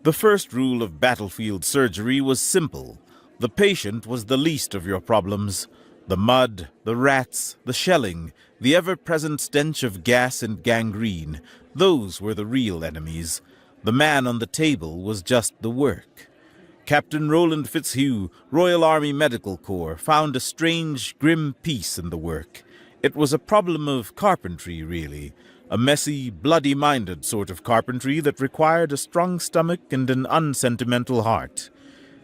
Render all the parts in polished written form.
The first rule of battlefield surgery was simple. The patient was the least of your problems. The mud, the rats, the shelling, the ever-present stench of gas and gangrene, those were the real enemies. The man on the table was just the work. Captain Roland Fitzhugh, Royal Army Medical Corps, found a strange, grim peace in the work. It was a problem of carpentry, really. A messy, bloody-minded sort of carpentry that required a strong stomach and an unsentimental heart.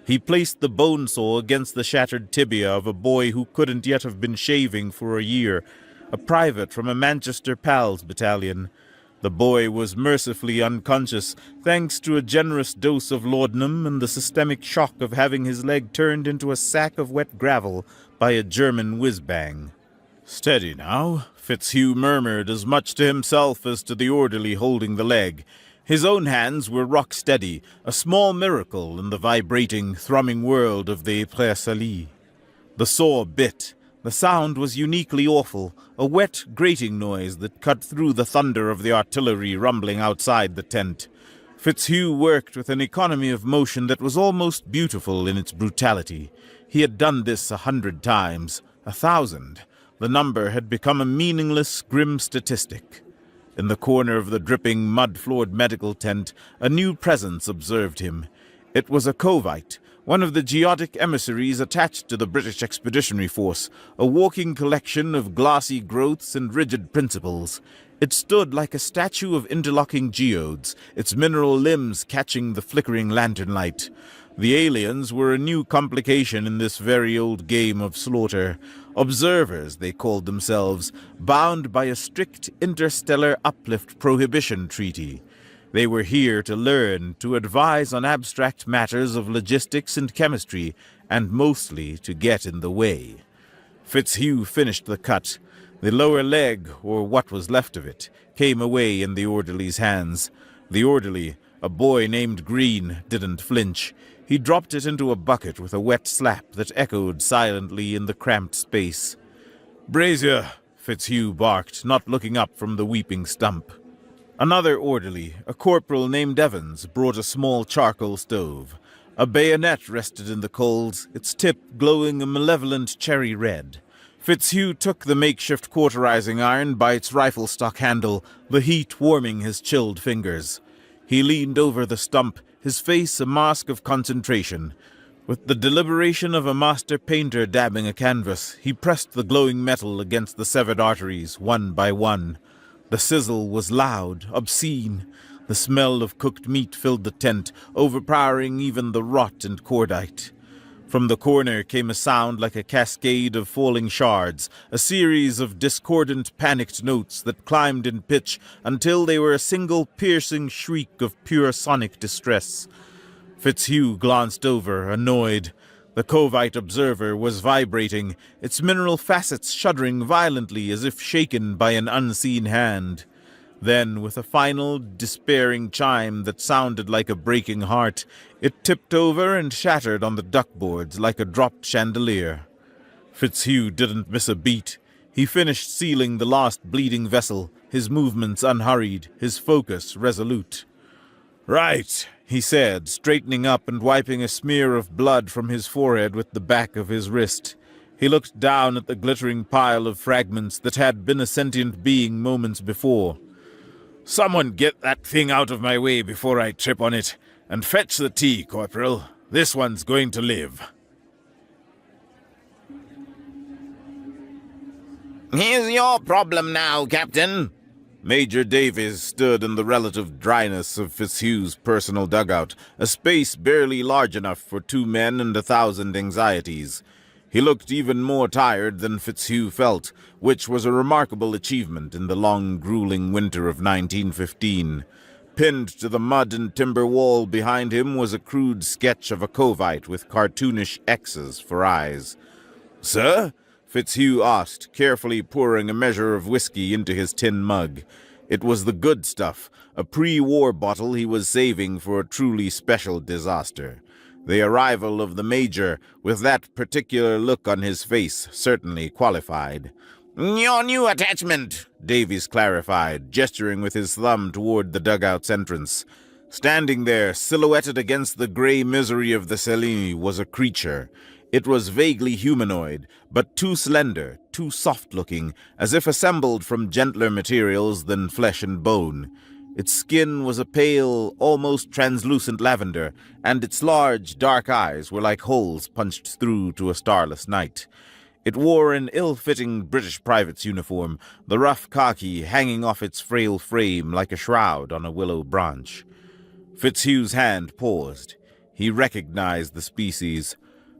He placed the bone saw against the shattered tibia of a boy who couldn't yet have been shaving for a year, a private from a Manchester Pals battalion. The boy was mercifully unconscious, thanks to a generous dose of laudanum and the systemic shock of having his leg turned into a sack of wet gravel by a German whiz-bang. "Steady now," Fitzhugh murmured as much to himself as to the orderly holding the leg. His own hands were rock steady, a small miracle in the vibrating, thrumming world of the Pré-Salé. The saw bit. The sound was uniquely awful, a wet, grating noise that cut through the thunder of the artillery rumbling outside the tent. Fitzhugh worked with an economy of motion that was almost beautiful in its brutality. He had done this 100 times, 1,000. The number had become a meaningless, grim statistic. In the corner of the dripping, mud-floored medical tent, a new presence observed him. It was a Covite, one of the geotic emissaries attached to the British Expeditionary Force, a walking collection of glassy growths and rigid principles. It stood like a statue of interlocking geodes, its mineral limbs catching the flickering lantern light. The aliens were a new complication in this very old game of slaughter. Observers, they called themselves, bound by a strict interstellar uplift prohibition treaty. They were here to learn, to advise on abstract matters of logistics and chemistry, and mostly to get in the way. Fitzhugh finished the cut. The lower leg, or what was left of it, came away in the orderly's hands. The orderly, a boy named Green, didn't flinch. He dropped it into a bucket with a wet slap that echoed silently in the cramped space. "Brazier," Fitzhugh barked, not looking up from the weeping stump. Another orderly, a corporal named Evans, brought a small charcoal stove. A bayonet rested in the coals, its tip glowing a malevolent cherry red. Fitzhugh took the makeshift cauterizing iron by its rifle stock handle, the heat warming his chilled fingers. He leaned over the stump, his face a mask of concentration. With the deliberation of a master painter dabbing a canvas, he pressed the glowing metal against the severed arteries, one by one. The sizzle was loud, obscene. The smell of cooked meat filled the tent, overpowering even the rot and cordite. From the corner came a sound like a cascade of falling shards, a series of discordant, panicked notes that climbed in pitch until they were a single piercing shriek of pure sonic distress. Fitzhugh glanced over, annoyed. The Covite observer was vibrating, its mineral facets shuddering violently as if shaken by an unseen hand. Then, with a final, despairing chime that sounded like a breaking heart, it tipped over and shattered on the duckboards like a dropped chandelier. Fitzhugh didn't miss a beat. He finished sealing the last bleeding vessel, his movements unhurried, his focus resolute. "Right," he said, straightening up and wiping a smear of blood from his forehead with the back of his wrist. He looked down at the glittering pile of fragments that had been a sentient being moments before. "Someone get that thing out of my way before I trip on it, and fetch the tea, Corporal. This one's going to live." "Here's your problem now, Captain." Major Davies stood in the relative dryness of Fitzhugh's personal dugout, a space barely large enough for 2 men and 1,000 anxieties. He looked even more tired than Fitzhugh felt, which was a remarkable achievement in the long, grueling winter of 1915. Pinned to the mud and timber wall behind him was a crude sketch of a Covite with cartoonish X's for eyes. "Sir?" Fitzhugh asked, carefully pouring a measure of whiskey into his tin mug. It was the good stuff, a pre-war bottle he was saving for a truly special disaster. The arrival of the Major, with that particular look on his face, certainly qualified. "Your new attachment," Davies clarified, gesturing with his thumb toward the dugout's entrance. Standing there, silhouetted against the gray misery of the Selene, was a creature. It was vaguely humanoid, but too slender, too soft-looking, as if assembled from gentler materials than flesh and bone. Its skin was a pale, almost translucent lavender, and its large, dark eyes were like holes punched through to a starless night. It wore an ill-fitting British private's uniform, the rough khaki hanging off its frail frame like a shroud on a willow branch. Fitzhugh's hand paused. He recognized the species.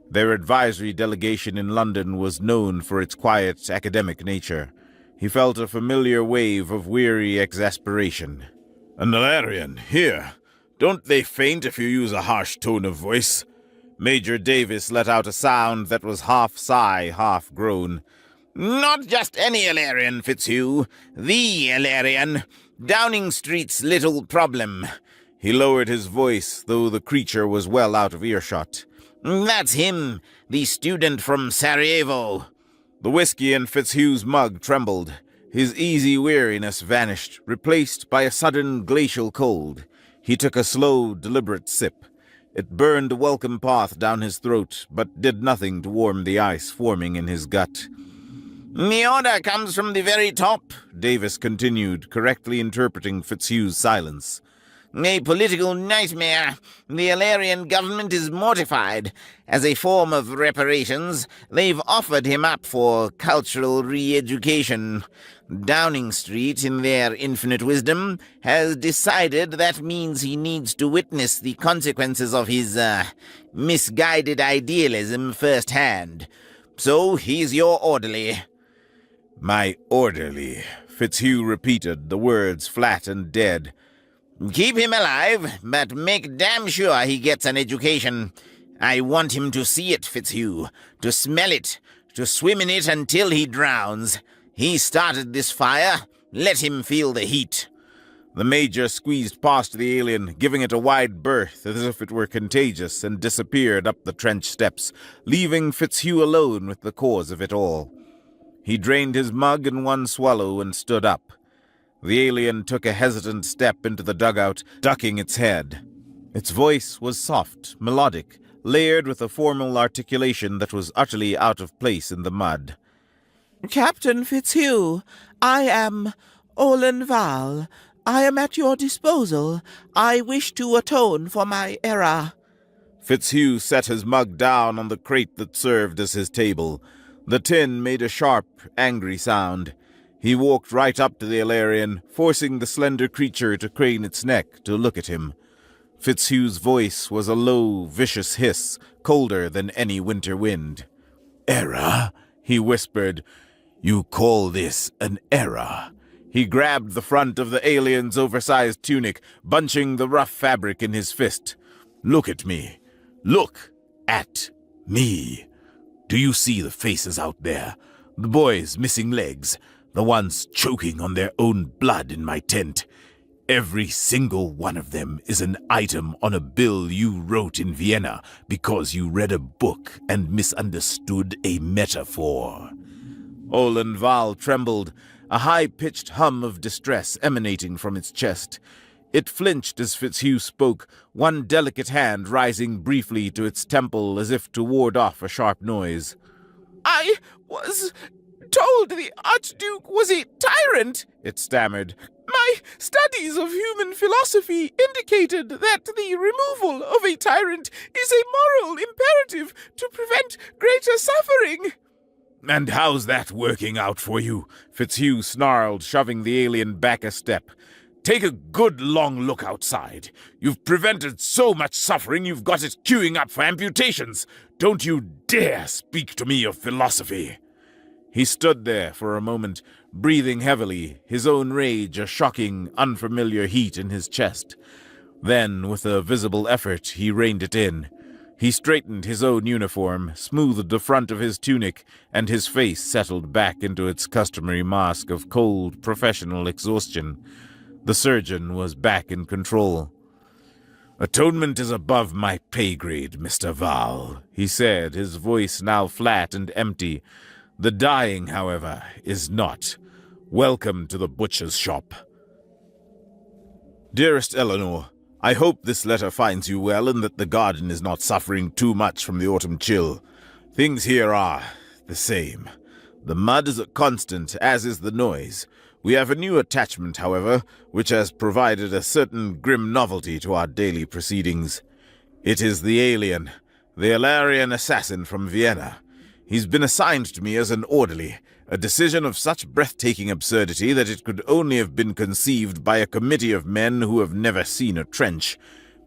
Their advisory delegation in London was known for its quiet, academic nature. He felt a familiar wave of weary exasperation. "An Alarian, here. Don't they faint if you use a harsh tone of voice?" Major Davis let out a sound that was half sigh, half groan. Not just any Alarian, Fitzhugh. The Alarian. Downing Street's little problem. He lowered his voice, though the creature was well out of earshot. That's him, the student from Sarajevo. The whiskey in Fitzhugh's mug trembled. His easy weariness vanished, replaced by a sudden glacial cold. He took a slow, deliberate sip. It burned a welcome path down his throat, but did nothing to warm the ice forming in his gut. The order comes from the very top, Davis continued, correctly interpreting Fitzhugh's silence. A political nightmare. The Alarian government is mortified. As a form of reparations, they've offered him up for cultural re-education. Downing Street, in their infinite wisdom, has decided that means he needs to witness the consequences of his, misguided idealism firsthand. So he's your orderly. My orderly, Fitzhugh repeated, the words flat and dead. Keep him alive, but make damn sure he gets an education. I want him to see it, Fitzhugh, to smell it, to swim in it until he drowns. He started this fire. Let him feel the heat. The Major squeezed past the alien, giving it a wide berth as if it were contagious, and disappeared up the trench steps, leaving Fitzhugh alone with the cause of it all. He drained his mug in one swallow and stood up. The alien took a hesitant step into the dugout, ducking its head. Its voice was soft, melodic, layered with a formal articulation that was utterly out of place in the mud. "Captain Fitzhugh, I am Olin Val. I am at your disposal. I wish to atone for my error." Fitzhugh set his mug down on the crate that served as his table. The tin made a sharp, angry sound. He walked right up to the Alarian, forcing the slender creature to crane its neck to look at him. Fitzhugh's voice was a low, vicious hiss, colder than any winter wind. "Error?" he whispered. "You call this an error?" He grabbed the front of the alien's oversized tunic, bunching the rough fabric in his fist. "Look at me. Look at me. Do you see the faces out there? The boys missing legs? The ones choking on their own blood in my tent? Every single one of them is an item on a bill you wrote in Vienna because you read a book and misunderstood a metaphor." Olin Val trembled, a high-pitched hum of distress emanating from its chest. It flinched as Fitzhugh spoke, one delicate hand rising briefly to its temple as if to ward off a sharp noise. "I was told the Archduke was a tyrant," it stammered. "My studies of human philosophy indicated that the removal of a tyrant is a moral imperative to prevent greater suffering." "And how's that working out for you?" Fitzhugh snarled, shoving the alien back a step. "Take a good long look outside. You've prevented so much suffering you've got it queuing up for amputations. Don't you dare speak to me of philosophy." He stood there for a moment, breathing heavily, his own rage a shocking, unfamiliar heat in his chest. Then, with a visible effort, he reined it in. He straightened his own uniform, smoothed the front of his tunic, and his face settled back into its customary mask of cold, professional exhaustion. The surgeon was back in control. "Atonement is above my pay grade, Mr. Val," he said, his voice now flat and empty. "The dying, however, is not. Welcome to the butcher's shop." "Dearest Eleanor, I hope this letter finds you well and that the garden is not suffering too much from the autumn chill. Things here are the same. The mud is a constant, as is the noise. We have a new attachment, however, which has provided a certain grim novelty to our daily proceedings. It is the alien, the Ilarian assassin from Vienna. He's been assigned to me as an orderly, a decision of such breathtaking absurdity that it could only have been conceived by a committee of men who have never seen a trench.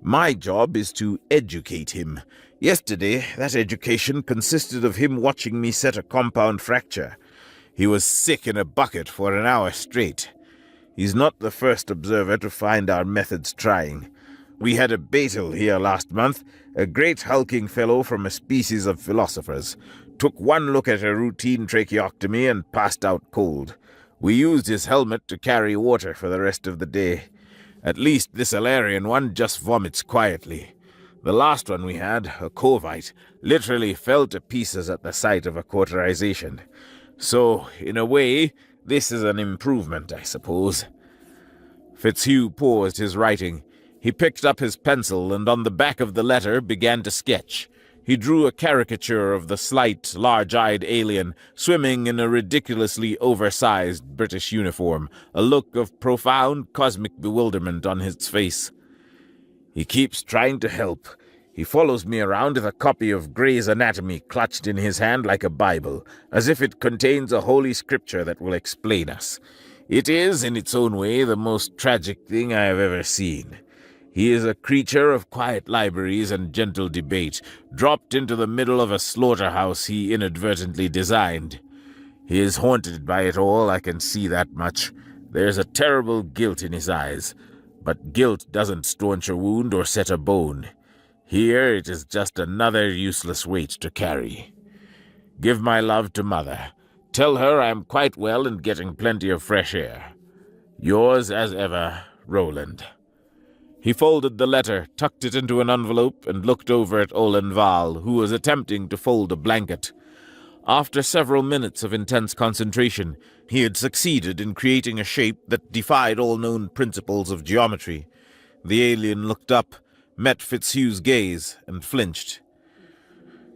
My job is to educate him. Yesterday, that education consisted of him watching me set a compound fracture. He was sick in a bucket for an hour straight. He's not the first observer to find our methods trying. We had a Beetle here last month, a great hulking fellow from a species of philosophers. Took one look at a routine tracheotomy and passed out cold. We used his helmet to carry water for the rest of the day. At least this Ilarian one just vomits quietly. The last one we had, a Covite, literally fell to pieces at the sight of a cauterization. So, in a way, this is an improvement, I suppose. Fitzhugh paused his writing. He picked up his pencil and on the back of the letter began to sketch. He drew a caricature of the slight, large-eyed alien swimming in a ridiculously oversized British uniform, a look of profound cosmic bewilderment on his face. He keeps trying to help. He follows me around with a copy of Gray's Anatomy clutched in his hand like a Bible, as if it contains a holy scripture that will explain us. It is, in its own way, the most tragic thing I have ever seen. He is a creature of quiet libraries and gentle debate, dropped into the middle of a slaughterhouse he inadvertently designed. He is haunted by it all, I can see that much. There's a terrible guilt in his eyes, but guilt doesn't staunch a wound or set a bone. Here it is just another useless weight to carry. Give my love to Mother. Tell her I am quite well and getting plenty of fresh air. Yours as ever, Roland. He folded the letter, tucked it into an envelope, and looked over at Olin Val, who was attempting to fold a blanket. After several minutes of intense concentration, he had succeeded in creating a shape that defied all known principles of geometry. The alien looked up, met Fitzhugh's gaze, and flinched.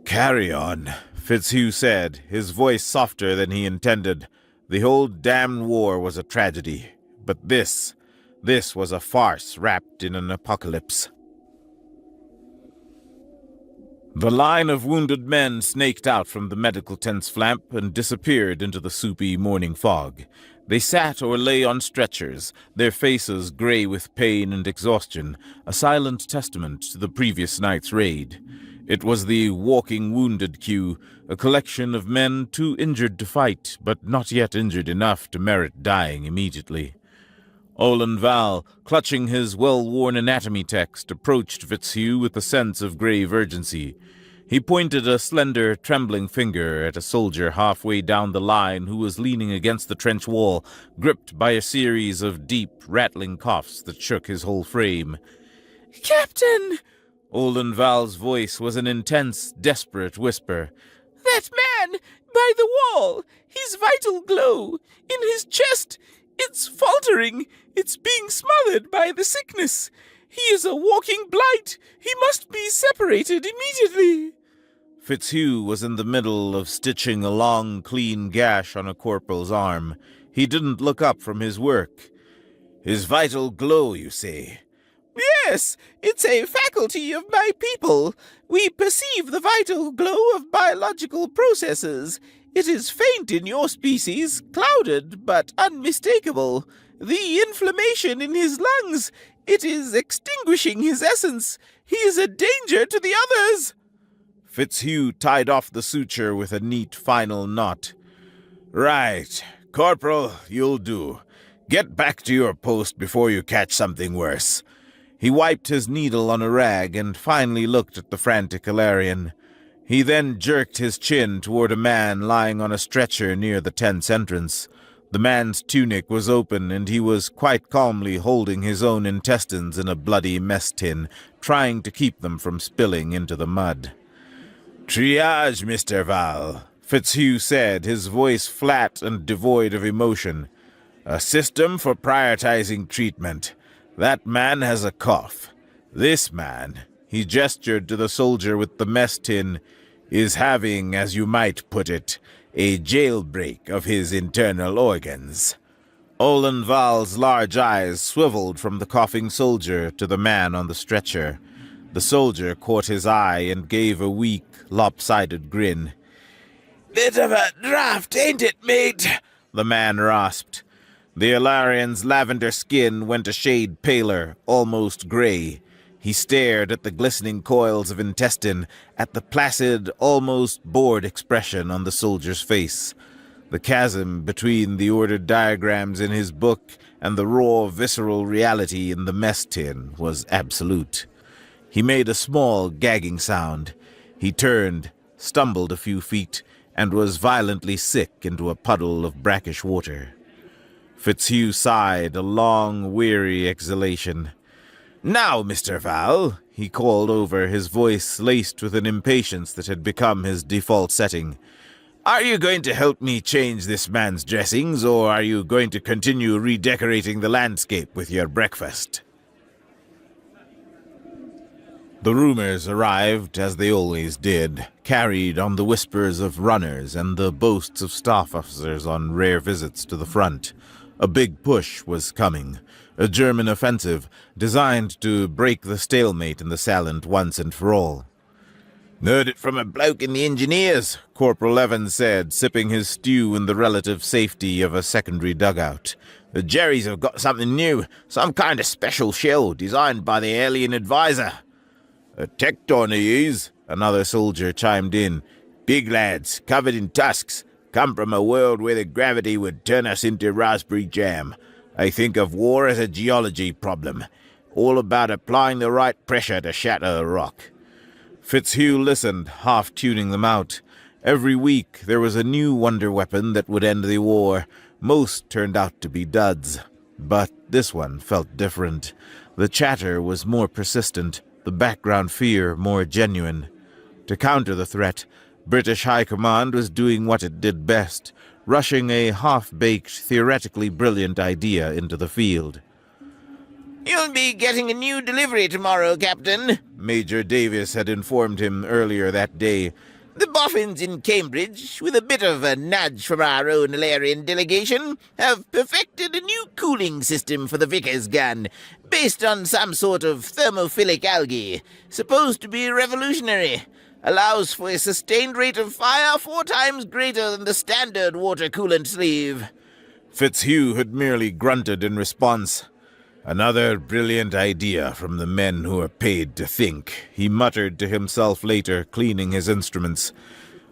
"Carry on," Fitzhugh said, his voice softer than he intended. The whole damned war was a tragedy, but this was a farce wrapped in an apocalypse. The line of wounded men snaked out from the medical tent's flamp and disappeared into the soupy morning fog. They sat or lay on stretchers, their faces gray with pain and exhaustion, a silent testament to the previous night's raid. It was the walking wounded queue, a collection of men too injured to fight, but not yet injured enough to merit dying immediately. Olin Val, clutching his well-worn anatomy text, approached Fitzhugh with a sense of grave urgency. He pointed a slender, trembling finger at a soldier halfway down the line who was leaning against the trench wall, gripped by a series of deep, rattling coughs that shook his whole frame. "Captain!" Olin Val's voice was an intense, desperate whisper. "That man! By the wall! His vital glow! In his chest! It's faltering! It's being smothered by the sickness! He is a walking blight! He must be separated immediately!" Fitzhugh was in the middle of stitching a long, clean gash on a corporal's arm. He didn't look up from his work. "His vital glow, you say?" "Yes, it's a faculty of my people. We perceive the vital glow of biological processes. It is faint in your species, clouded but unmistakable. The inflammation in his lungs, it is extinguishing his essence. He is a danger to the others." Fitzhugh tied off the suture with a neat final knot. "Right. Corporal, you'll do. Get back to your post before you catch something worse." He wiped his needle on a rag and finally looked at the frantic Ilarian. He then jerked his chin toward a man lying on a stretcher near the tent's entrance. The man's tunic was open, and he was quite calmly holding his own intestines in a bloody mess tin, trying to keep them from spilling into the mud. "Triage, Mr. Val," Fitzhugh said, his voice flat and devoid of emotion. "A system for prioritizing treatment. That man has a cough. This man, he gestured to the soldier with the mess tin, is having, as you might put it, a jailbreak of his internal organs. Olenval's large eyes swiveled from the coughing soldier to the man on the stretcher. The soldier caught his eye and gave a weak, lopsided grin. Bit of a draft, ain't it, mate? The man rasped. The Ilarian's lavender skin went a shade paler, almost gray. He stared at the glistening coils of intestine, at the placid, almost bored expression on the soldier's face. The chasm between the ordered diagrams in his book and the raw, visceral reality in the mess tin was absolute. He made a small, gagging sound. He turned, stumbled a few feet, and was violently sick into a puddle of brackish water. Fitzhugh sighed, a long, weary exhalation. "Now, Mr. Val," he called over, his voice laced with an impatience that had become his default setting. "Are you going to help me change this man's dressings, or are you going to continue redecorating the landscape with your breakfast?" The rumors arrived, as they always did, carried on the whispers of runners and the boasts of staff officers on rare visits to the front. A big push was coming, a German offensive designed to break the stalemate in the Salient once and for all. "Heard it from a bloke in the engineers," Corporal Evans said, sipping his stew in the relative safety of a secondary dugout. "The Jerrys have got something new, some kind of special shell designed by the alien advisor." "A tecton he is," another soldier chimed in. "Big lads, covered in tusks, come from a world where the gravity would turn us into raspberry jam. I think of war as a geology problem, all about applying the right pressure to shatter a rock." Fitzhugh listened, half tuning them out. Every week there was a new wonder weapon that would end the war. Most turned out to be duds. But this one felt different. The chatter was more persistent, the background fear more genuine. To counter the threat, British High Command was doing what it did best, rushing a half-baked, theoretically brilliant idea into the field. "You'll be getting a new delivery tomorrow, Captain," Major Davis had informed him earlier that day. "The boffins in Cambridge, with a bit of a nudge from our own Ilarian delegation, have perfected a new cooling system for the Vickers gun, based on some sort of thermophilic algae, supposed to be revolutionary. Allows for a sustained rate of fire 4 times greater than the standard water coolant sleeve." Fitzhugh had merely grunted in response. "Another brilliant idea from the men who are paid to think," he muttered to himself later, cleaning his instruments.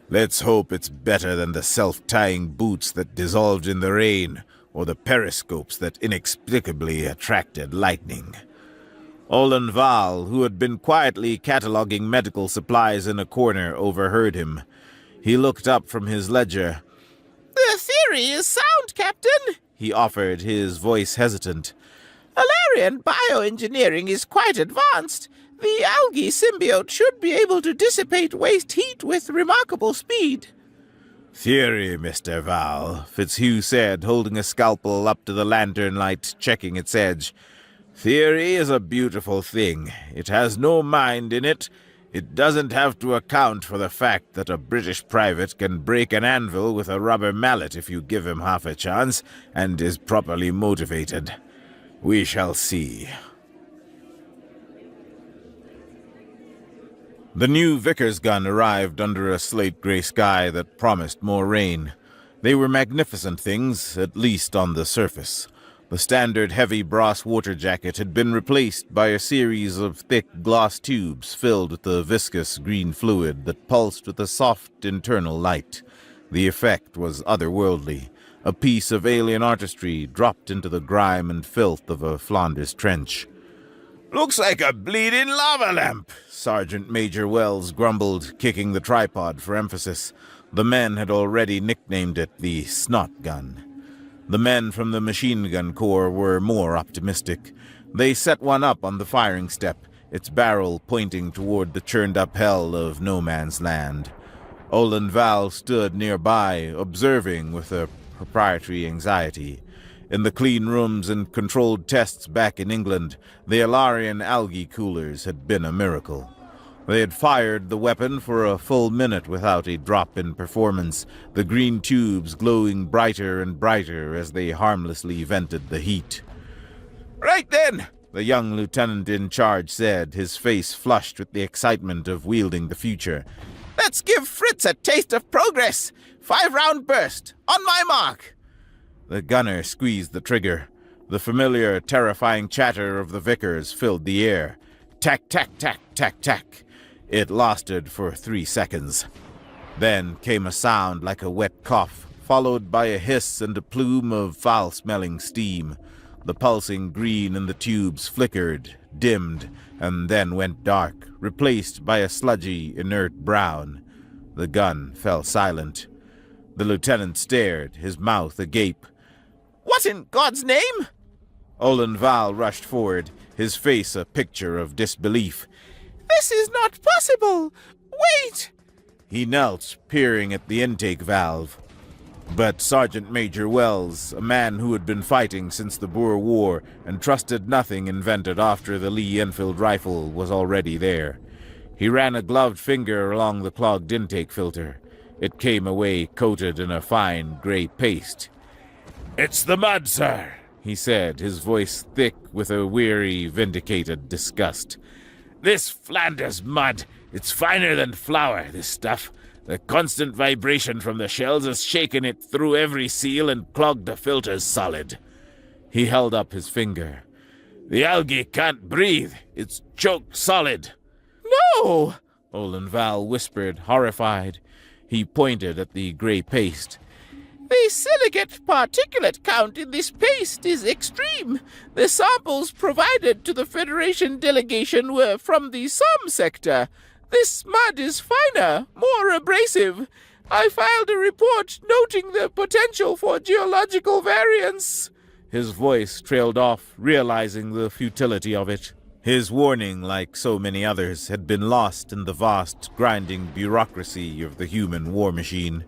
"Let's hope it's better than the self-tying boots that dissolved in the rain, or the periscopes that inexplicably attracted lightning." Olenval, who had been quietly cataloging medical supplies in a corner, overheard him. He looked up from his ledger. "The theory is sound, Captain," he offered, his voice hesitant. "Ilarian bioengineering is quite advanced. The algae symbiote should be able to dissipate waste heat with remarkable speed." "Theory, Mr. Val," Fitzhugh said, holding a scalpel up to the lantern light, checking its edge. "Theory is a beautiful thing. It has no mind in it. It doesn't have to account for the fact that a British private can break an anvil with a rubber mallet if you give him half a chance and is properly motivated. We shall see." The new Vickers gun arrived under a slate-gray sky that promised more rain. They were magnificent things, at least on the surface. The standard heavy brass water jacket had been replaced by a series of thick glass tubes filled with the viscous green fluid that pulsed with a soft internal light. The effect was otherworldly, a piece of alien artistry dropped into the grime and filth of a Flanders trench. "Looks like a bleeding lava lamp," Sergeant Major Wells grumbled, kicking the tripod for emphasis. The men had already nicknamed it the Snot Gun. The men from the machine gun corps were more optimistic. They set one up on the firing step, its barrel pointing toward the churned-up hell of no man's land. Olenval stood nearby, observing with a proprietary anxiety. In the clean rooms and controlled tests back in England, the Ilarian algae coolers had been a miracle. They had fired the weapon for a full minute without a drop in performance, the green tubes glowing brighter and brighter as they harmlessly vented the heat. Right then! The young lieutenant in charge said, his face flushed with the excitement of wielding the future. Let's give Fritz a taste of progress! 5-round burst! On my mark! The gunner squeezed the trigger. The familiar, terrifying chatter of the Vickers filled the air. Tack, tack, tack, tack, tack. It lasted for 3 seconds. Then came a sound like a wet cough, followed by a hiss and a plume of foul-smelling steam. The pulsing green in the tubes flickered, dimmed, and then went dark, replaced by a sludgy, inert brown. The gun fell silent. The lieutenant stared, his mouth agape. What in God's name? Olin Val rushed forward, his face a picture of disbelief. This is not possible! Wait! He knelt, peering at the intake valve. But Sergeant Major Wells, a man who had been fighting since the Boer War and trusted nothing invented after the Lee-Enfield rifle, was already there. He ran a gloved finger along the clogged intake filter. It came away coated in a fine gray paste. It's the mud, sir, he said, his voice thick with a weary, vindicated disgust. This Flanders mud, it's finer than flour, this stuff. The constant vibration from the shells has shaken it through every seal and clogged the filters solid. He held up his finger. The algae can't breathe. It's choked solid. No! Olin Val whispered, horrified. He pointed at the gray paste. The silicate particulate count in this paste is extreme. The samples provided to the Federation delegation were from the Somme sector. This mud is finer, more abrasive. I filed a report noting the potential for geological variance. His voice trailed off, realizing the futility of it. His warning, like so many others, had been lost in the vast, grinding bureaucracy of the human war machine.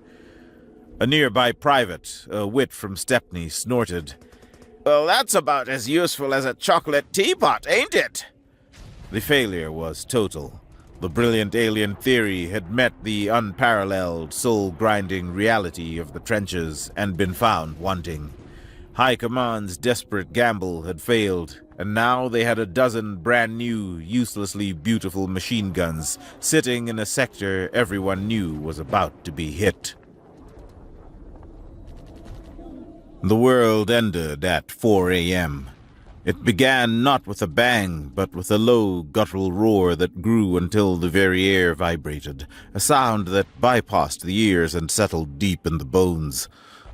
A nearby private, a wit from Stepney, snorted. Well, that's about as useful as a chocolate teapot, ain't it? The failure was total. The brilliant alien theory had met the unparalleled, soul-grinding reality of the trenches and been found wanting. High Command's desperate gamble had failed, and now they had a dozen brand-new, uselessly beautiful machine guns sitting in a sector everyone knew was about to be hit. The world ended at 4 a.m. It began not with a bang, but with a low, guttural roar that grew until the very air vibrated, a sound that bypassed the ears and settled deep in the bones.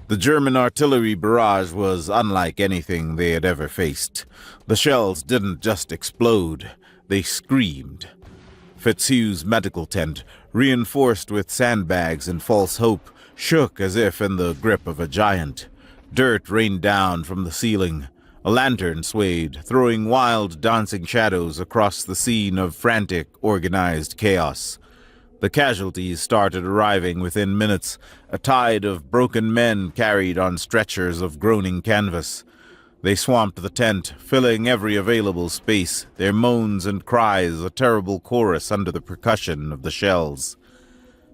The German artillery barrage was unlike anything they had ever faced. The shells didn't just explode, they screamed. Fitzhugh's medical tent, reinforced with sandbags and false hope, shook as if in the grip of a giant. Dirt rained down from the ceiling. A lantern swayed, throwing wild, dancing shadows across the scene of frantic, organized chaos. The casualties started arriving within minutes, a tide of broken men carried on stretchers of groaning canvas. They swamped the tent, filling every available space, their moans and cries a terrible chorus under the percussion of the shells.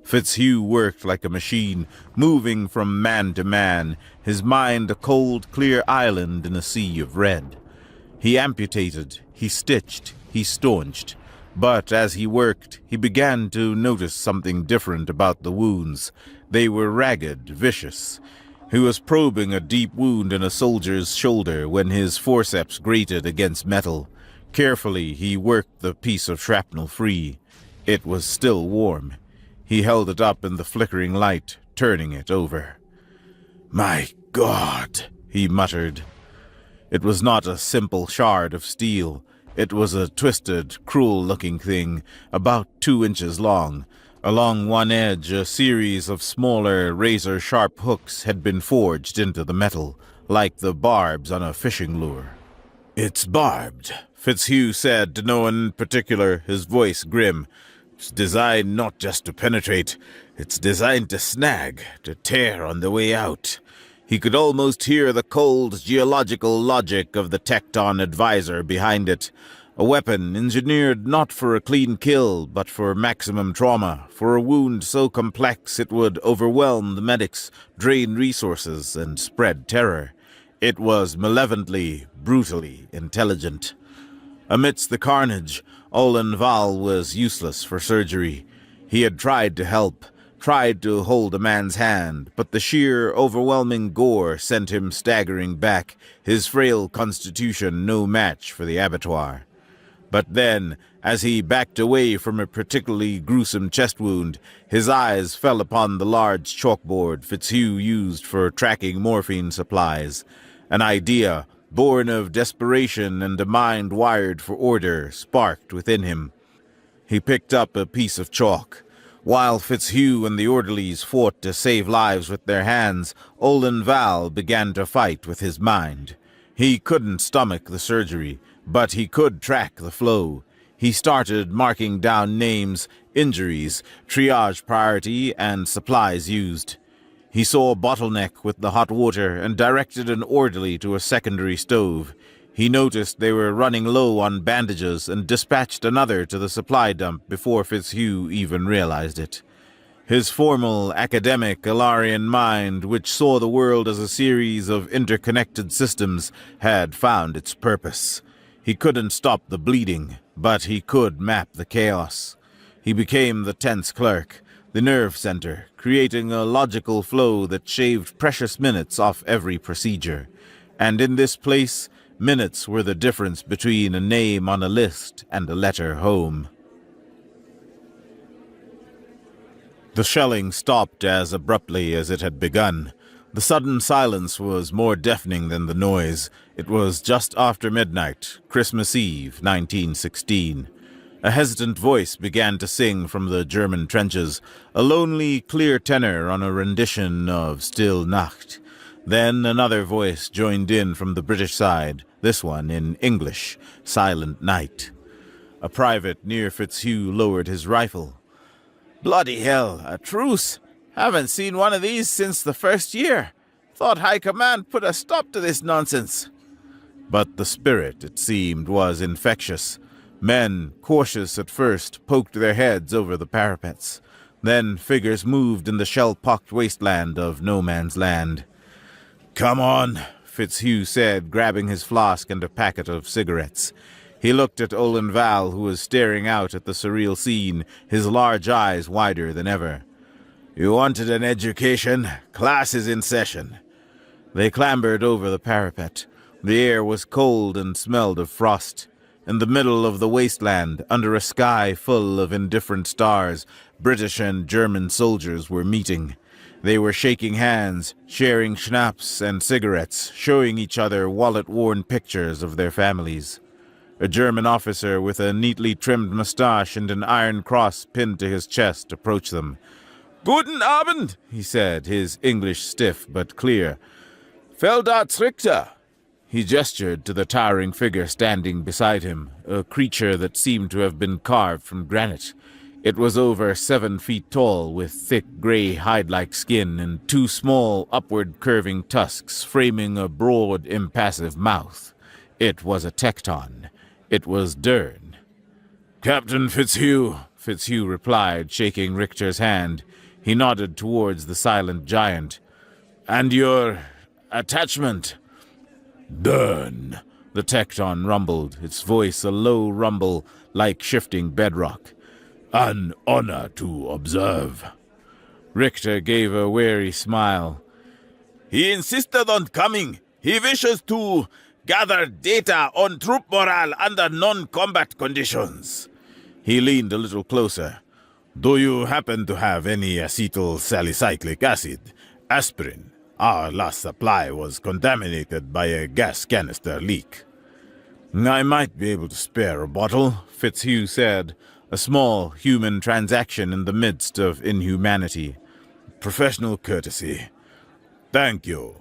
Fitzhugh worked like a machine, moving from man to man, his mind a cold, clear island in a sea of red. He amputated, he stitched, he staunched. But as he worked, he began to notice something different about the wounds. They were ragged, vicious. He was probing a deep wound in a soldier's shoulder when his forceps grated against metal. Carefully, he worked the piece of shrapnel free. It was still warm. He held it up in the flickering light, turning it over. My God, he muttered. It was not a simple shard of steel. It was a twisted, cruel-looking thing, about 2 inches long. Along one edge, a series of smaller, razor-sharp hooks had been forged into the metal, like the barbs on a fishing lure. It's barbed, Fitzhugh said to no one in particular, his voice grim. It's designed not just to penetrate, it's designed to snag, to tear on the way out. He could almost hear the cold geological logic of the Tecton advisor behind it. A weapon engineered not for a clean kill, but for maximum trauma, for a wound so complex it would overwhelm the medics, drain resources, and spread terror. It was malevolently, brutally intelligent. Amidst the carnage, Olin Val was useless for surgery. He had tried to help, tried to hold a man's hand, but the sheer, overwhelming gore sent him staggering back, his frail constitution no match for the abattoir. But then, as he backed away from a particularly gruesome chest wound, his eyes fell upon the large chalkboard Fitzhugh used for tracking morphine supplies. An idea, born of desperation and a mind wired for order, sparked within him. He picked up a piece of chalk. While Fitzhugh and the orderlies fought to save lives with their hands, Olin Val began to fight with his mind. He couldn't stomach the surgery, but he could track the flow. He started marking down names, injuries, triage priority, and supplies used. He saw a bottleneck with the hot water and directed an orderly to a secondary stove. He noticed they were running low on bandages and dispatched another to the supply dump before Fitzhugh even realized it. His formal, academic, Ilarian mind, which saw the world as a series of interconnected systems, had found its purpose. He couldn't stop the bleeding, but he could map the chaos. He became the tense clerk, the nerve center, creating a logical flow that shaved precious minutes off every procedure. And in this place, minutes were the difference between a name on a list and a letter home. The shelling stopped as abruptly as it had begun. The sudden silence was more deafening than the noise. It was just after midnight, Christmas Eve, 1916. A hesitant voice began to sing from the German trenches, a lonely, clear tenor on a rendition of Still Nacht. Then another voice joined in from the British side, this one in English, Silent Night. A private near Fitzhugh lowered his rifle. "Bloody hell, a truce! Haven't seen one of these since the first year. Thought High Command put a stop to this nonsense." But the spirit, it seemed, was infectious. Men, cautious at first, poked their heads over the parapets. Then figures moved in the shell-pocked wasteland of no man's land. "Come on," Fitzhugh said, grabbing his flask and a packet of cigarettes. He looked at Olin Val, who was staring out at the surreal scene, his large eyes wider than ever. "You wanted an education? Class is in session." They clambered over the parapet. The air was cold and smelled of frost. In the middle of the wasteland, under a sky full of indifferent stars, British and German soldiers were meeting. They were shaking hands, sharing schnapps and cigarettes, showing each other wallet-worn pictures of their families. A German officer with a neatly trimmed mustache and an iron cross pinned to his chest approached them. "Guten Abend," he said, his English stiff but clear. "Feldarts Richter." He gestured to the towering figure standing beside him, a creature that seemed to have been carved from granite. It was over 7 feet tall, with thick gray hide-like skin and 2 small, upward-curving tusks framing a broad, impassive mouth. It was a Tecton. It was Dern. "Captain Fitzhugh," Fitzhugh replied, shaking Richter's hand. He nodded towards the silent giant. "And your attachment?" "Dern," the Tecton rumbled, its voice a low rumble like shifting bedrock. "An honor to observe." Richter gave a wary smile. "He insisted on coming. He wishes to gather data on troop morale under non-combat conditions." He leaned a little closer. "Do you happen to have any acetyl salicylic acid? Aspirin? Our last supply was contaminated by a gas canister leak." "I might be able to spare a bottle," Fitzhugh said, a small human transaction in the midst of inhumanity. "Professional courtesy." "Thank you."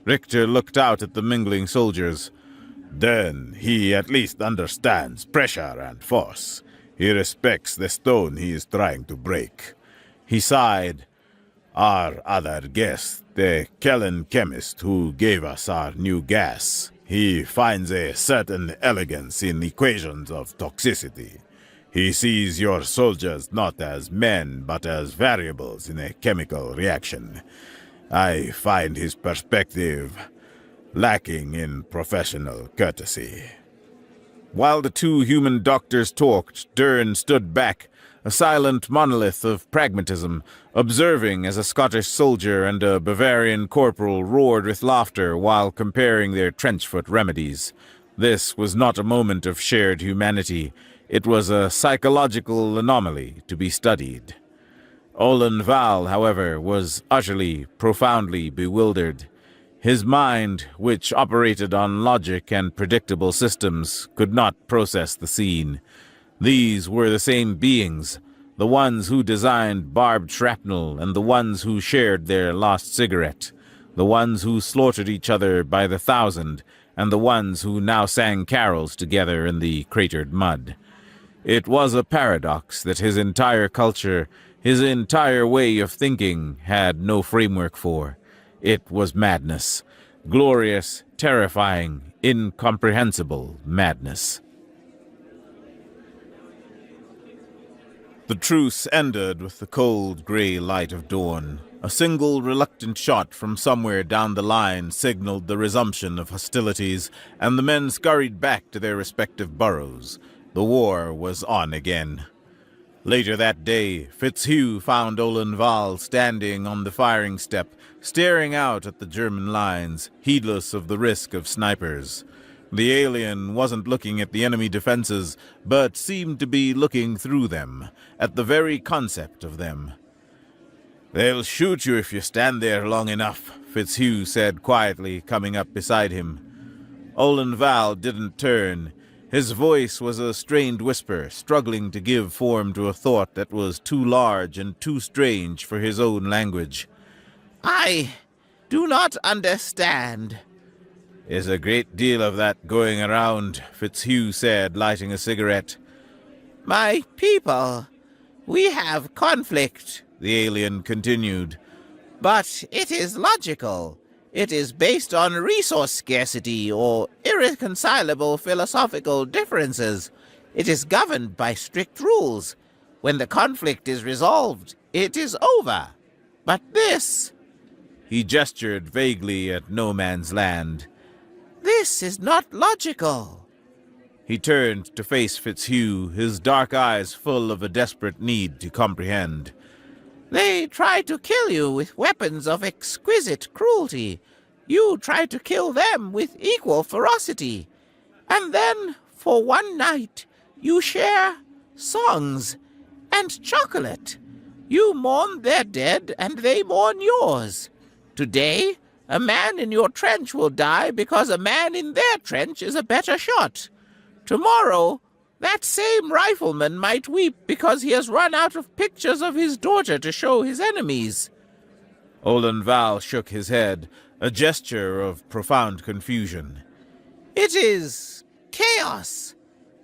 Richter looked out at the mingling soldiers. "Then he at least understands pressure and force. He respects the stone he is trying to break." He sighed. Our other guest, the Kellen chemist who gave us our new gas, he finds a certain elegance in equations of toxicity. He sees your soldiers not as men, but as variables in a chemical reaction. I find his perspective lacking in professional courtesy. While the two human doctors talked, Dern stood back, a silent monolith of pragmatism, observing as a Scottish soldier and a Bavarian corporal roared with laughter while comparing their trenchfoot remedies. This was not a moment of shared humanity. It was a psychological anomaly to be studied. Olin Val, however, was utterly, profoundly bewildered. His mind, which operated on logic and predictable systems, could not process the scene. These were the same beings, the ones who designed barbed shrapnel and the ones who shared their lost cigarette, the ones who slaughtered each other by the thousand, and the ones who now sang carols together in the cratered mud. It was a paradox that his entire culture, his entire way of thinking, had no framework for. It was madness. Glorious, terrifying, incomprehensible madness. The truce ended with the cold, gray light of dawn. A single reluctant shot from somewhere down the line signaled the resumption of hostilities, and the men scurried back to their respective burrows. The war was on again. Later that day, Fitzhugh found Olin Val standing on the firing step, staring out at the German lines, heedless of the risk of snipers. The alien wasn't looking at the enemy defenses, but seemed to be looking through them, at the very concept of them. "They'll shoot you if you stand there long enough," Fitzhugh said quietly, coming up beside him. Olin Val didn't turn. His voice was a strained whisper, struggling to give form to a thought that was too large and too strange for his own language. I do not understand. "There's a great deal of that going around," Fitzhugh said, lighting a cigarette. My people, we have conflict, The alien continued. but it is logical. It is based on resource scarcity or irreconcilable philosophical differences. It is governed by strict rules. When the conflict is resolved, it is over. But this, He gestured vaguely at no man's land. this is not logical. He turned to face Fitzhugh, his dark eyes full of a desperate need to comprehend. They try to kill you with weapons of exquisite cruelty. You try to kill them with equal ferocity. And then, for one night, you share songs and chocolate. You mourn their dead, and they mourn yours. Today, a man in your trench will die because a man in their trench is a better shot. Tomorrow, that same rifleman might weep because he has run out of pictures of his daughter to show his enemies. Olin Val shook his head, a gesture of profound confusion. It is chaos.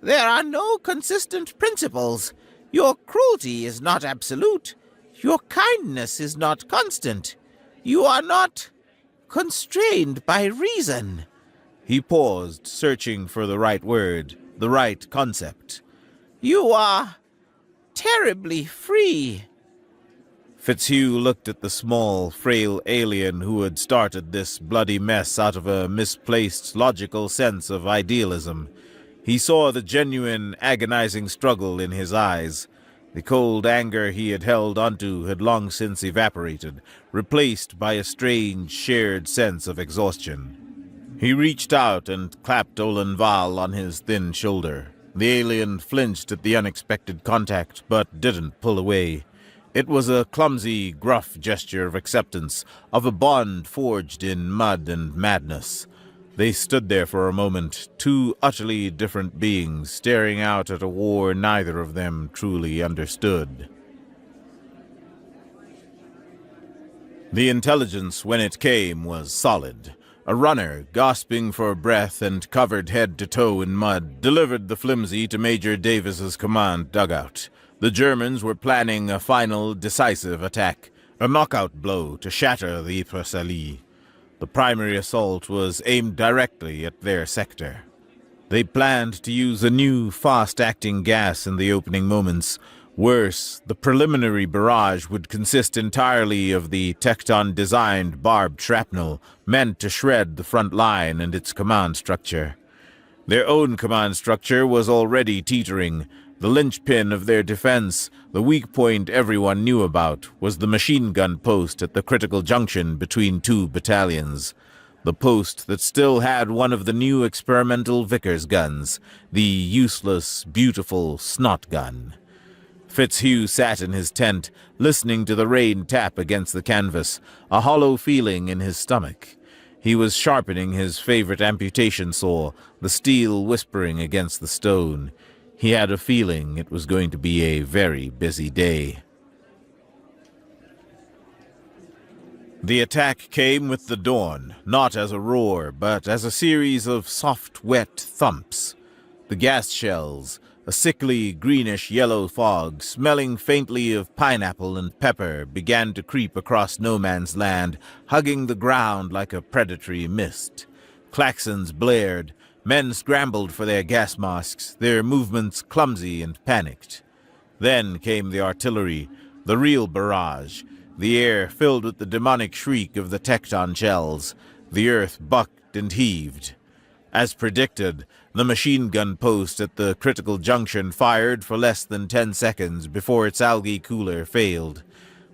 There are no consistent principles. Your cruelty is not absolute. Your kindness is not constant. You are not constrained by reason. He paused, searching for the right word, the right concept. You are terribly free. Fitzhugh looked at the small, frail alien who had started this bloody mess out of a misplaced, logical sense of idealism. He saw the genuine, agonizing struggle in his eyes. The cold anger he had held onto had long since evaporated, replaced by a strange, shared sense of exhaustion. He reached out and clapped Olin Val on his thin shoulder. The alien flinched at the unexpected contact, but didn't pull away. It was a clumsy, gruff gesture of acceptance, of a bond forged in mud and madness. They stood there for a moment, two utterly different beings, staring out at a war neither of them truly understood. The intelligence, when it came, was solid. A runner, gasping for breath and covered head to toe in mud, delivered the flimsy to Major Davis's command dugout. The Germans were planning a final, decisive attack. A knockout blow to shatter the hypersalie. The primary assault was aimed directly at their sector. They planned to use a new, fast-acting gas in the opening moments. Worse, the preliminary barrage would consist entirely of the Tecton-designed barbed shrapnel, meant to shred the front line and its command structure. Their own command structure was already teetering. The linchpin of their defense, the weak point everyone knew about, was the machine gun post at the critical junction between two battalions. The post that still had one of the new experimental Vickers guns, the useless, beautiful snot gun. Fitzhugh sat in his tent, listening to the rain tap against the canvas, a hollow feeling in his stomach. He was sharpening his favorite amputation saw, the steel whispering against the stone. He had a feeling it was going to be a very busy day. The attack came with the dawn, not as a roar, but as a series of soft, wet thumps. The gas shells, a sickly, greenish-yellow fog, smelling faintly of pineapple and pepper, began to creep across no man's land, hugging the ground like a predatory mist. Klaxons blared. Men scrambled for their gas masks, their movements clumsy and panicked. Then came the artillery, the real barrage, the air filled with the demonic shriek of the Tecton shells. The earth bucked and heaved. As predicted, the machine gun post at the critical junction fired for less than 10 seconds before its algae cooler failed.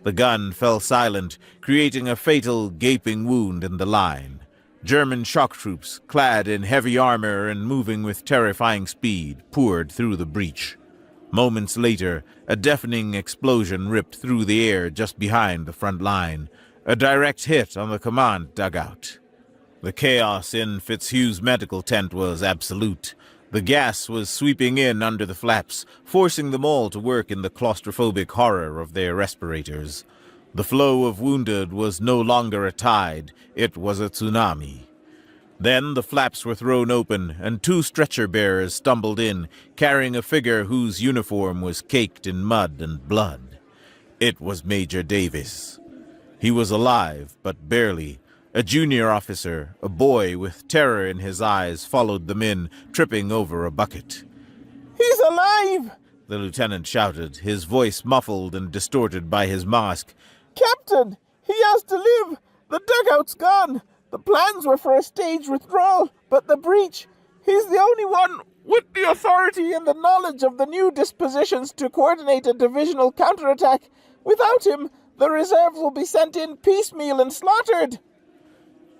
The gun fell silent, creating a fatal, gaping wound in the line. German shock troops, clad in heavy armor and moving with terrifying speed, poured through the breach. Moments later, a deafening explosion ripped through the air just behind the front line, a direct hit on the command dugout. The chaos in Fitzhugh's medical tent was absolute. The gas was sweeping in under the flaps, forcing them all to work in the claustrophobic horror of their respirators. The flow of wounded was no longer a tide, it was a tsunami. Then the flaps were thrown open, and 2 stretcher-bearers stumbled in, carrying a figure whose uniform was caked in mud and blood. It was Major Davis. He was alive, but barely. A junior officer, a boy with terror in his eyes, followed them in, tripping over a bucket. He's alive! The lieutenant shouted, his voice muffled and distorted by his mask. Captain, he has to live! The dugout's gone! The plans were for a staged withdrawal, but the breach... He's the only one with the authority and the knowledge of the new dispositions to coordinate a divisional counterattack. Without him, the reserves will be sent in piecemeal and slaughtered.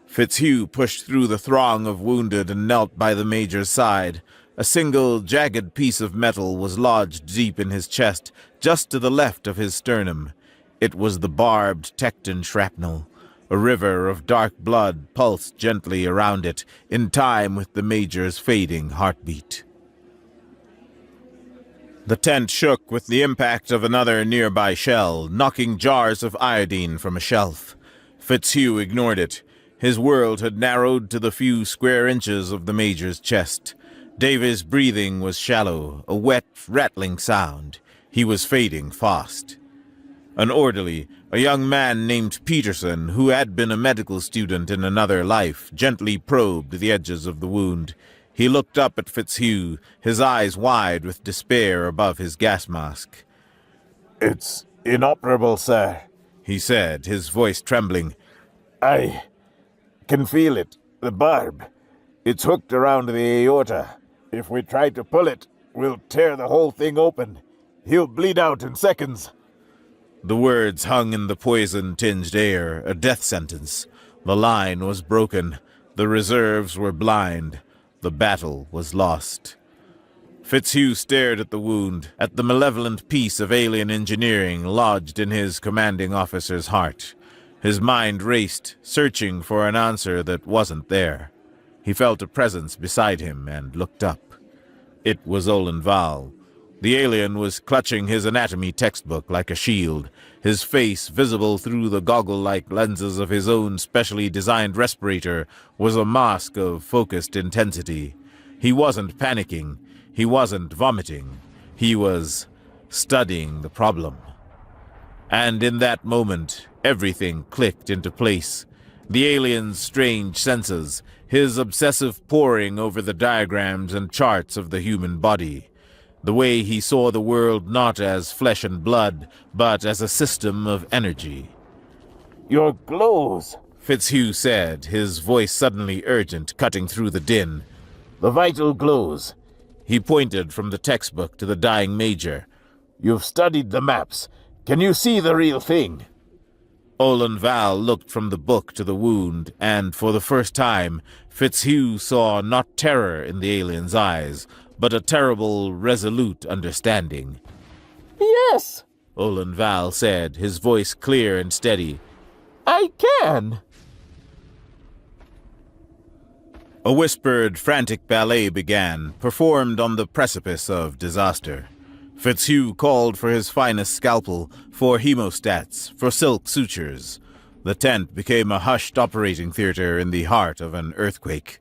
Fitzhugh pushed through the throng of wounded and knelt by the major's side. A single, jagged piece of metal was lodged deep in his chest, just to the left of his sternum. It was the barbed Tecton shrapnel. A river of dark blood pulsed gently around it, in time with the major's fading heartbeat. The tent shook with the impact of another nearby shell, knocking jars of iodine from a shelf. Fitzhugh ignored it. His world had narrowed to the few square inches of the major's chest. Davis' breathing was shallow, a wet, rattling sound. He was fading fast. An orderly, a young man named Peterson, who had been a medical student in another life, gently probed the edges of the wound. He looked up at Fitzhugh, his eyes wide with despair above his gas mask. It's inoperable, sir, he said, his voice trembling. I can feel it, the barb. It's hooked around the aorta. If we try to pull it, we'll tear the whole thing open. He'll bleed out in seconds. The words hung in the poison-tinged air, a death sentence. The line was broken. The reserves were blind. The battle was lost. Fitzhugh stared at the wound, at the malevolent piece of alien engineering lodged in his commanding officer's heart. His mind raced, searching for an answer that wasn't there. He felt a presence beside him and looked up. It was Olin Val. The alien was clutching his anatomy textbook like a shield, his face, visible through the goggle-like lenses of his own specially designed respirator, was a mask of focused intensity. He wasn't panicking. He wasn't vomiting. He was studying the problem. And in that moment, Everything clicked into place. The alien's strange senses, his obsessive poring over the diagrams and charts of the human body. The way he saw the world not as flesh and blood, but as a system of energy. Your glows, Fitzhugh said, his voice suddenly urgent, cutting through the din. the vital glows. He pointed from the textbook to the dying major. You've studied the maps. Can you see the real thing? Olin Val looked from the book to the wound, and for the first time, Fitzhugh saw not terror in the alien's eyes, but a terrible, resolute understanding. Yes, Olin Val said, his voice clear and steady. I can. A whispered, frantic ballet began, performed on the precipice of disaster. Fitzhugh called for his finest scalpel, for hemostats, for silk sutures. The tent became a hushed operating theater in the heart of an earthquake.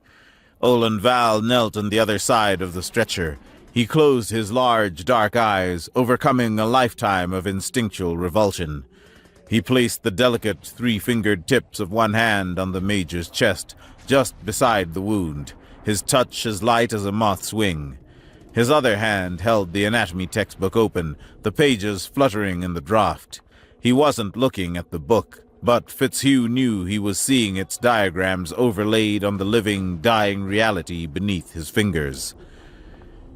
Olin Val knelt on the other side of the stretcher. He closed his large, dark eyes, overcoming a lifetime of instinctual revulsion. He placed the delicate, three-fingered tips of one hand on the major's chest, just beside the wound, his touch as light as a moth's wing. His other hand held the anatomy textbook open, the pages fluttering in the draught. He wasn't looking at the book, but Fitzhugh knew he was seeing its diagrams overlaid on the living, dying reality beneath his fingers.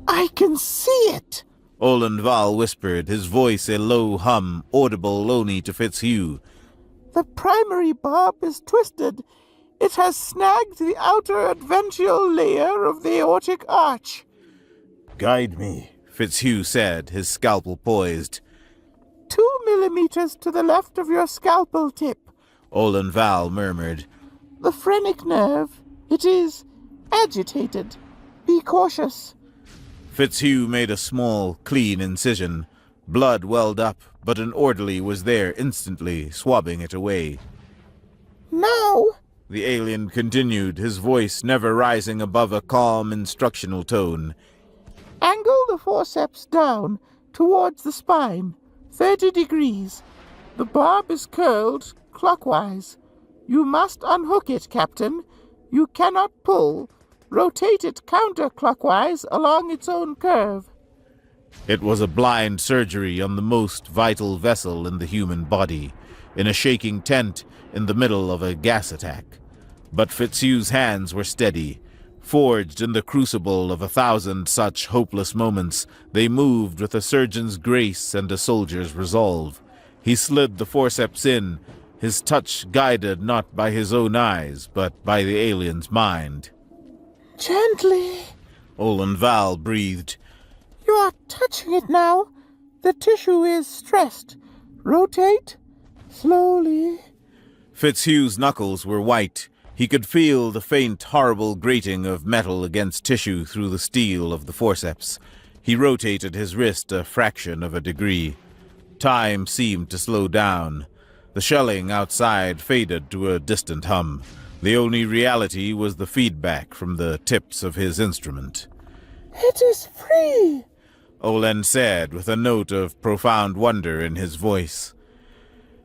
I can see it, Olin Val whispered, his voice a low hum, audible only to Fitzhugh. The primary barb is twisted. It has snagged the outer advential layer of the aortic arch. Guide me, Fitzhugh said, his scalpel poised. 2 millimeters to the left of your scalpel tip, Olin Val murmured. The phrenic nerve. It is agitated. Be cautious. Fitzhugh made a small, clean incision. Blood welled up, but an orderly was there instantly, swabbing it away. Now, the alien continued, his voice never rising above a calm, instructional tone. Angle the forceps down towards the spine, 30 degrees. The barb is curled clockwise. You must unhook it, Captain. You cannot pull. Rotate it counterclockwise along its own curve. It was a blind surgery on the most vital vessel in the human body, in a shaking tent in the middle of a gas attack. But Fitzhugh's hands were steady. Forged in the crucible of 1,000 such hopeless moments, they moved with a surgeon's grace and a soldier's resolve. He slid the forceps in, his touch guided not by his own eyes, but by the alien's mind. Gently, Olin Val breathed. You are touching it now. The tissue is stressed. Rotate slowly. Fitzhugh's knuckles were white. He could feel the faint, horrible grating of metal against tissue through the steel of the forceps. He rotated his wrist a fraction of a degree. Time seemed to slow down. The shelling outside faded to a distant hum. The only reality was the feedback from the tips of his instrument. It is free, Olin said, with a note of profound wonder in his voice.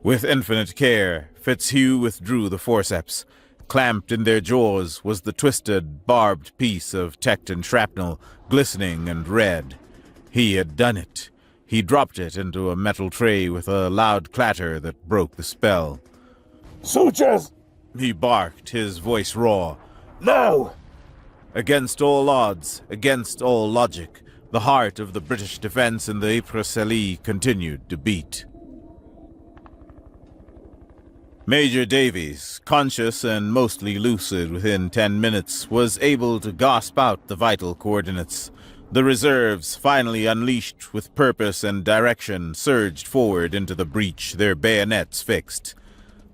With infinite care, Fitzhugh withdrew the forceps. Clamped in their jaws was the twisted, barbed piece of Tecton shrapnel, glistening and red. He had done it. He dropped it into a metal tray with a loud clatter that broke the spell. Sutures! He barked, his voice raw. No! Against all odds, against all logic, the heart of the British defense in the Ypres-Salée continued to beat. Major Davies, conscious and mostly lucid within 10 minutes, was able to gasp out the vital coordinates. The reserves, finally unleashed with purpose and direction, surged forward into the breach, their bayonets fixed.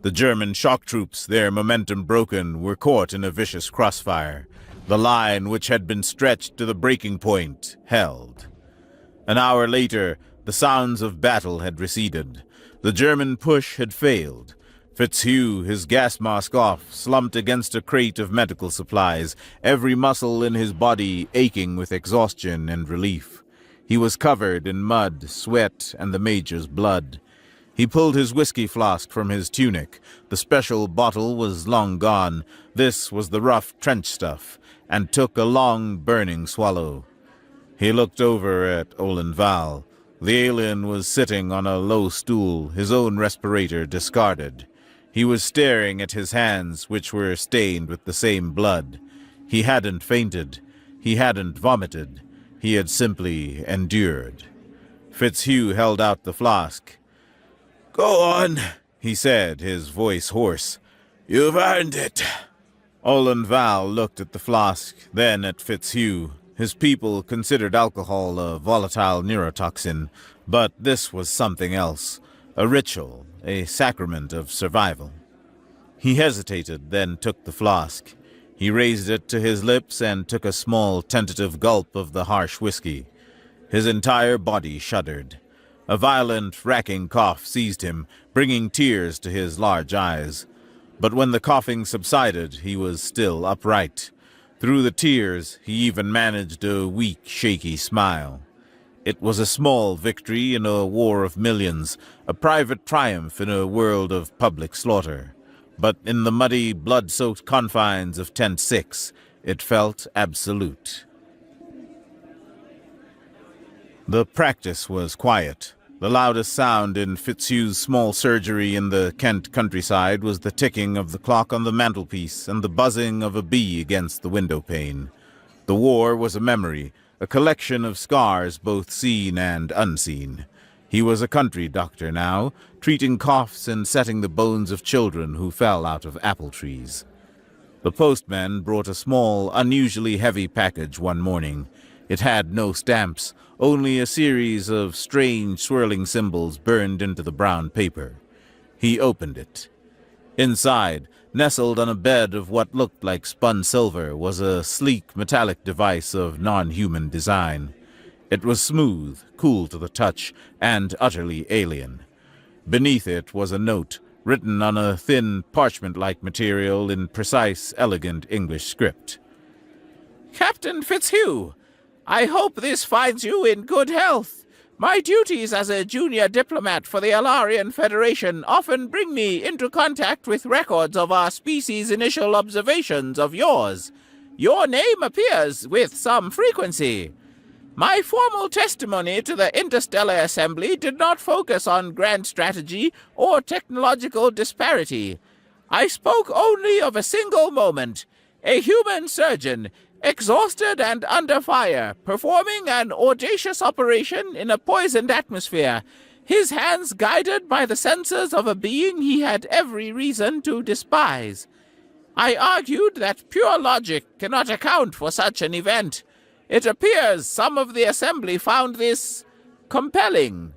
The German shock troops, their momentum broken, were caught in a vicious crossfire. The line, which had been stretched to the breaking point, held. An hour later, the sounds of battle had receded. The German push had failed. Fitzhugh, his gas mask off, slumped against a crate of medical supplies, every muscle in his body aching with exhaustion and relief. He was covered in mud, sweat, and the Major's blood. He pulled his whiskey flask from his tunic. The special bottle was long gone. This was the rough trench stuff, and took a long, burning swallow. He looked over at Olin Val. The alien was sitting on a low stool, his own respirator discarded. He was staring at his hands, which were stained with the same blood. He hadn't fainted. He hadn't vomited. He had simply endured. Fitzhugh held out the flask. Go on, He said, his voice hoarse. you've earned it. Olin Val looked at the flask, then at Fitzhugh. His people considered alcohol a volatile neurotoxin, but this was something else. A ritual, a sacrament of survival. He hesitated, then took the flask. He raised it to his lips and took a small, tentative gulp of the harsh whiskey. His entire body shuddered. A violent, racking cough seized him, bringing tears to his large eyes. But when the coughing subsided, he was still upright. Through the tears, he even managed a weak, shaky smile. It was a small victory in a war of millions, a private triumph in a world of public slaughter. But in the muddy, blood-soaked confines of Tent 6, it felt absolute. The practice was quiet. The loudest sound in Fitzhugh's small surgery in the Kent countryside was the ticking of the clock on the mantelpiece and the buzzing of a bee against the window pane. The war was a memory, a collection of scars both seen and unseen. He was a country doctor now, treating coughs and setting the bones of children who fell out of apple trees. The postman brought a small, unusually heavy package one morning. It had no stamps, only a series of strange swirling symbols burned into the brown paper. He opened it. Inside, nestled on a bed of what looked like spun silver, was a sleek metallic device of non-human design. It was smooth, cool to the touch, and utterly alien. Beneath it was a note, written on a thin, parchment-like material in precise, elegant English script. Captain Fitzhugh, I hope this finds you in good health. My duties as a junior diplomat for the Alarian Federation often bring me into contact with records of our species' initial observations of yours. Your name appears with some frequency. My formal testimony to the Interstellar Assembly did not focus on grand strategy or technological disparity. I spoke only of a single moment, a human surgeon, exhausted and under fire, performing an audacious operation in a poisoned atmosphere, his hands guided by the senses of a being he had every reason to despise. I argued that pure logic cannot account for such an event. It appears some of the Assembly found this compelling.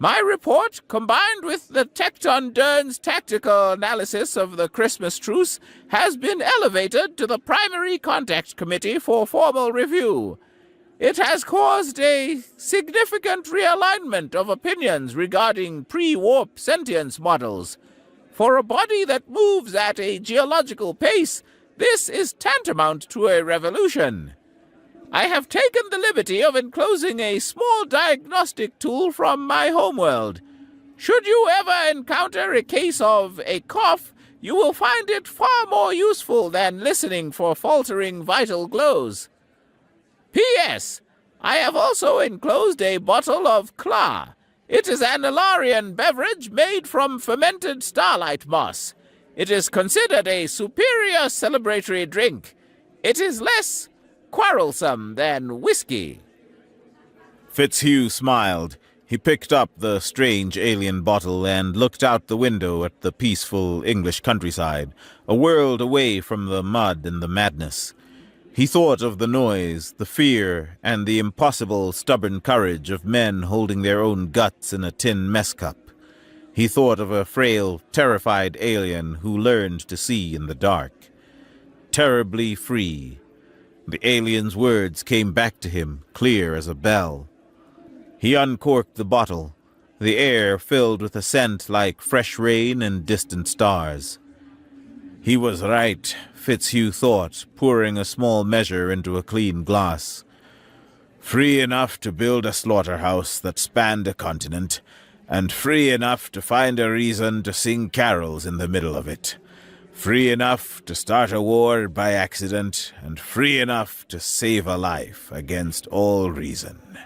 My report, combined with the Tecton Dern's tactical analysis of the Christmas truce, has been elevated to the Primary Contact Committee for formal review. It has caused a significant realignment of opinions regarding pre-warp sentience models. For a body that moves at a geological pace, this is tantamount to a revolution. I have taken the liberty of enclosing a small diagnostic tool from my homeworld. Should you ever encounter a case of a cough, you will find it far more useful than listening for faltering vital glows. P.S. I have also enclosed a bottle of Kla. It is an Alarian beverage made from fermented starlight moss. It is considered a superior celebratory drink. It is less quarrelsome than whiskey. Fitzhugh smiled. He picked up the strange alien bottle and looked out the window at the peaceful English countryside, a world away from the mud and the madness. He thought of the noise, the fear, and the impossible, stubborn courage of men holding their own guts in a tin mess cup. He thought of a frail, terrified alien who learned to see in the dark. Terribly free. The alien's words came back to him, clear as a bell. He uncorked the bottle, the air filled with a scent like fresh rain and distant stars. He was right, Fitzhugh thought, pouring a small measure into a clean glass. Free enough to build a slaughterhouse that spanned a continent, and free enough to find a reason to sing carols in the middle of it. Free enough to start a war by accident, and free enough to save a life against all reason.